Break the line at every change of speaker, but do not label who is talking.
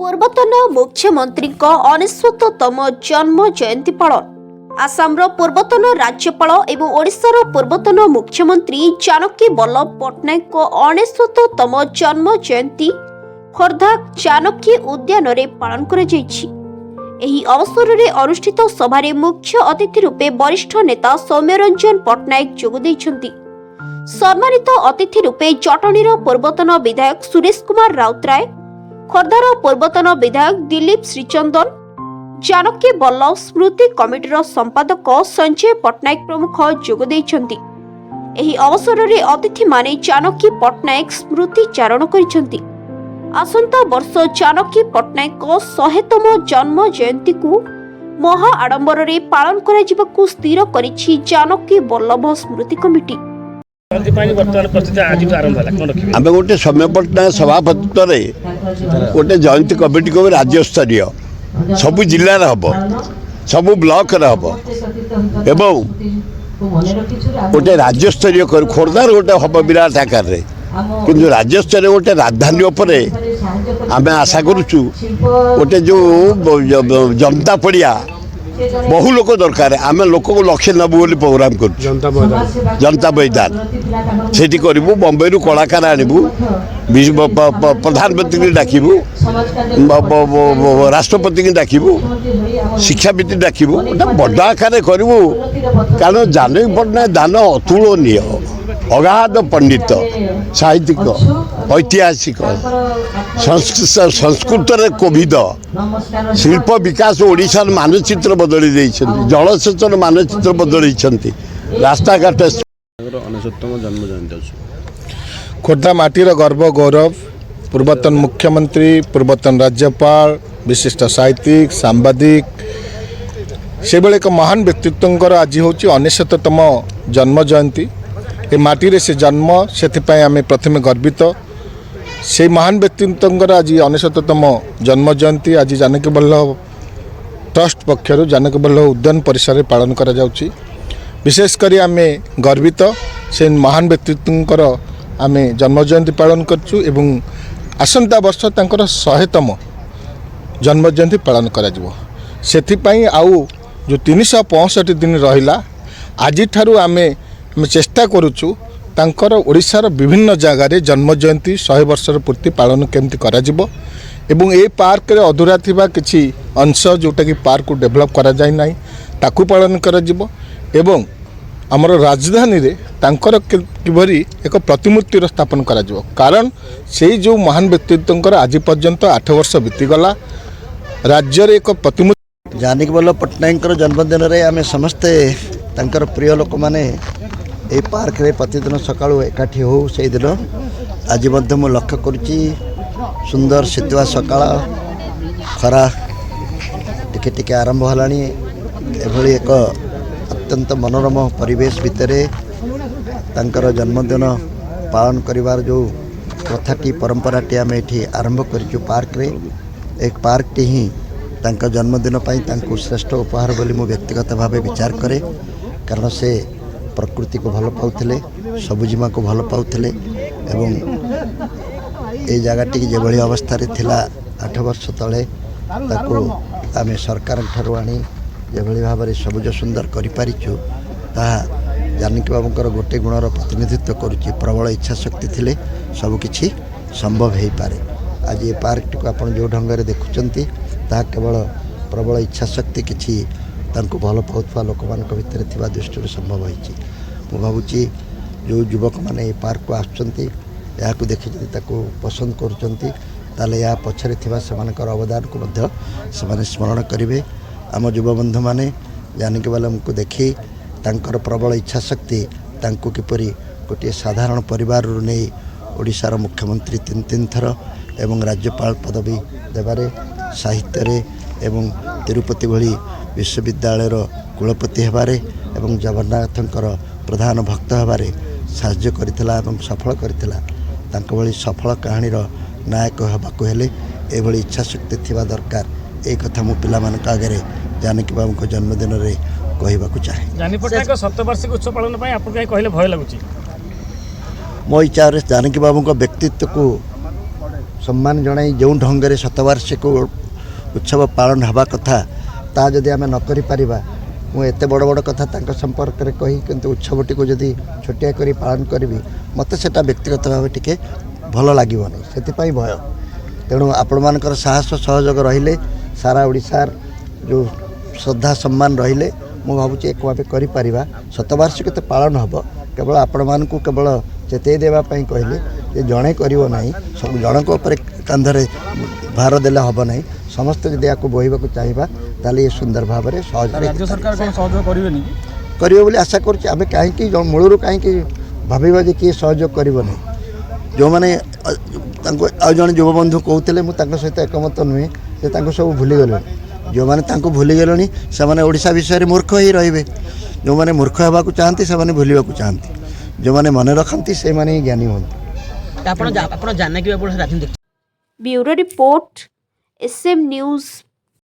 ପୂର୍ବତନ ମୁଖ୍ୟମନ୍ତ୍ରୀଙ୍କ 99ତମ ଜନ୍ମ ଜୟନ୍ତୀ ପାଳନ। ଆସାମର ପୂର୍ବତନ ରାଜ୍ୟପାଳ ଏବଂ ଓଡ଼ିଶାର ପୂର୍ବତନ ମୁଖ୍ୟମନ୍ତ୍ରୀ ଜାନକୀ ବଲ୍ଲଭ ପଟ୍ଟନାୟକଙ୍କ 99ତମ ଜନ୍ମ ଜୟନ୍ତୀ ଖୋର୍ଦ୍ଧା ଜାନକୀ ଉଦ୍ୟାନରେ ପାଳନ କରାଯାଇଛି। ଏହି ଅବସରରେ ଅନୁଷ୍ଠିତ ସଭାରେ ମୁଖ୍ୟ ଅତିଥି ରୂପେ ବରିଷ୍ଠ ନେତା ସୌମ୍ୟରଞ୍ଜନ ପଟ୍ଟନାୟକ ଯୋଗ ଦେଇଛନ୍ତି। ସମ୍ମାନିତ ଅତିଥି ରୂପେ ଜଟଣୀର ପୂର୍ବତନ ବିଧାୟକ ସୁରେଶ କୁମାର ରାଉତରାୟ, ଖୋର୍ଦ୍ଧାର ପୂର୍ବତନ ବିଧାୟକ ଦିଲ୍ଲୀପ ଶ୍ରୀଚନ୍ଦନ, ଜାନକୀ ବଲ୍ଲଭ ସ୍ମୃତି କମିଟିର ସମ୍ପାଦକ ସଞ୍ଜୟ ପଟ୍ଟନାୟକ ପ୍ରମୁଖ ଯୋଗ ଦେଇଛନ୍ତି। ଏହି ଅବସରରେ ଅତିଥିମାନେ ଜାନକୀ ପଟ୍ଟନାୟକ ସ୍ମୃତି ଚାରଣ କରିଛନ୍ତି। ଆସନ୍ତା ବର୍ଷ ଜାନକୀ ପଟ୍ଟନାୟକଙ୍କ 100ତମ ଜନ୍ମ ଜୟନ୍ତୀକୁ ମହା ଆଡମ୍ବରରେ ପାଳନ କରାଯିବାକୁ ସ୍ଥିର କରିଛି ଜାନକୀ ବଲ୍ଲଭ ସ୍ମୃତି କମିଟି।
आम गोटे सौम्य पट्टनायक सभापतित्व गोटे जयंती कमिटी को राज्यस्तरीय सबु जिले हम सबु ब्लॉक हम एवं गोटे राज्यस्तरीय खोर्धार गोटे हम विराट आकार किंतु राज्यस्तरीय गोटे राजधानी आम आशा करुचु गोटे जो जनता पड़िया बहु लोक दरकार आम लोक को लक्ष्य नबू बोली प्रोग्राम कर जनता मैदान से करूँ बम्बई कलाकार आणबू प्रधानमंत्री डाकबू राष्ट्रपति की डाकबू शिक्षाविद डाकबू बड़ आकार करूँ कारण जानकी पट्टनायक दान अतुलनीय अगाध पंडित साहित्यिक ऐतिहासिक संस्कृत कोविद शिल्प विकास ओडिशार मानचित्र बदली जलसेचन मानचित्र बदली रास्ता घाट
जन्म जयंती खोर्धा माटीर गर्व गौरव पूर्वतन मुख्यमंत्री पूर्वतन राज्यपाल विशिष्ट साहित्यिक सांबादिक से एक महान व्यक्तित्व आज हूँ 99तम जन्म जयंती ए माटी से जन्म से आम प्रथम गर्वित से महान व्यक्तित्व आज 99तम जन्म जयंती आज जानकी बल्लभ ट्रस्ट पक्षर जानकी बल्लभ उद्यान परिसर में पालन करा जाउची। विशेषकर आम गर्वित से महान व्यक्तित्व आम जन्म जयंती पालन करचु एवं आसंता वर्ष तांकर 100तम जन्म जयंती पालन करा जिवो। सेथिपाई आउ जो 365 दिन रहिला आज ठारू आमे चेष्टा करुचु तांकर ओडिशार विभिन्न जगार जन्म जयंती 100 वर्षर पूर्ति पालन केमती करा जिवो एवं ए पार्क रे अधूरा थिबा किछि अंश जोटा कि पार्क को डेभलप करा जाय नाही ताकू पालन करा जिवो एवं आमर राजधानी रे तांकर किभरी एक प्रतिमूर्ति स्थापन करा जिवो कारण से जो महान व्यक्तित्व आज पर्यंत 8 वर्ष बीतीगला राज्य रे एक प्रतिमूर्ति
जानकी बल्लभ पट्टनायक जन्मदिन रे आमे समस्ते तांकर प्रिय लोक माने ए पार्क रे प्रतिदिन सकाळु एकाठी हो से दिन आज मध्य मु लक्ष्य करुच्ची सुंदर शीतुआ सकाळ खरा टिके टिके आरंभ हलानी एभली एक अत्यंत मनोरम परिवेश भितर तांकर जन्मदिन पालन करिवार जो प्रथाटी परंपराटी आम एठी आरंभ करिचु पार्क रे एक पार्क टी ही तांकर जन्मदिन पाई तांको श्रेष्ठ उपहार बोली मु व्यक्तिगत भाव विचार करे कारण से प्रकृति को भल पाउथिले सबुजिमा को भल पाउथिले एवं ए जगहटी जो अवस्था रे थिला 8 वर्ष तले ताको आमे सरकार ठारू आनी जेभली भाव में सबुज सुंदर करिपारिचु ताहा जानकी बाबूंकर गोटे गुणर प्रतिनिधित्व करुच्ची प्रबल इच्छा शक्ति थिले सबकिछि संभव हो पारे। आज ये पार्क टी को आपण जो ढंग से देखुचंती ताहा केवल प्रबल इच्छा शक्ति किछि तांको भल पाउथवा लोक मानक भितर थिबा दृष्टि संभव होइछि। मु भाबुची जो युवक माने ये पार्क को आसुचंती याकू देखि जदि ताको पसंद करूचंती ताले या पछरे थिबा समानकर अवदान को मध्य समाने स्मरण करिवे। आम युवबंधु मैंने जानकी बल्लभ को देखी तांकर प्रबल इच्छा शक्ति तांको किपरि गोटे साधारण परिवार नहीं ओडिशार मुख्यमंत्री 3 थर एवं राज्यपाल पदवी देवारे साहित्य एवं तिरुपति भली विश्वविद्यालय कुलपति हेबारे एवं जगन्नाथंकर प्रधान भक्त हेबारे साहाय्य करथिला एवं सफल करथिला तांको भली सफल कहानीर नायक हेबाकु हेले एभली इच्छा शक्ति थिबा दरकार एक कथा मु पिला मानक आगे जानकी बाबू को जन्मदिन रे कहवाक चाहे।
जानकी पट्टनायक शतवार्षिक उत्सव पालन पर आपको कहीं कहले भय लगुच
मो इच्छा जानकी बाबू व्यक्तित्व को सम्मान जणाई जो ढंग से शतवार्षिक उत्सव पालन हवा कथा ता जदि आम न करिपारिबा मु एते बड़ बड़ कथा तांका संपर्क रे कही किंतु उत्सवटी को जदि छोटिया करी पालन करी मते सेटा व्यक्तिगत भाव टिके भल लागिबो नै सेति भय तेणु आपण मानकर साहस सहयोग रहिले सारा ओडिशार जो श्रद्धा सम्मान रहिले मु भावुची एक भाव करिपारिबा शतवार्षिक तो पालन हब केवल आपण मानकू केवल चेतई देवा पई कहले जे जणे करिवो नाही सब जनक ऊपर कांधरे भार देले हब नाही समस्त जदि याको बोहिबाकू चाहिबा ताले ये सुंदर भाव में सहज
राज्य सरकार कौन सहयोग करेंगे
करियो बोली आशा करुच्चे आम कहीं मूलर कहीं भाविबा जे किए सहयोग करिवो नहीं जो मैंने जन युवबंधु कहते मुझे सहित एकमत नुहे से सब भूली गले जो मैंने भूली गले से ओडिशा विषय मूर्ख ही रे जो मैंने मूर्ख होगा चाहती से भूलवा चाहती जो मैंने मन रखती से मैंने ज्ञानी हूँ
ब्यूरो रिपोर्ट SM न्यूज़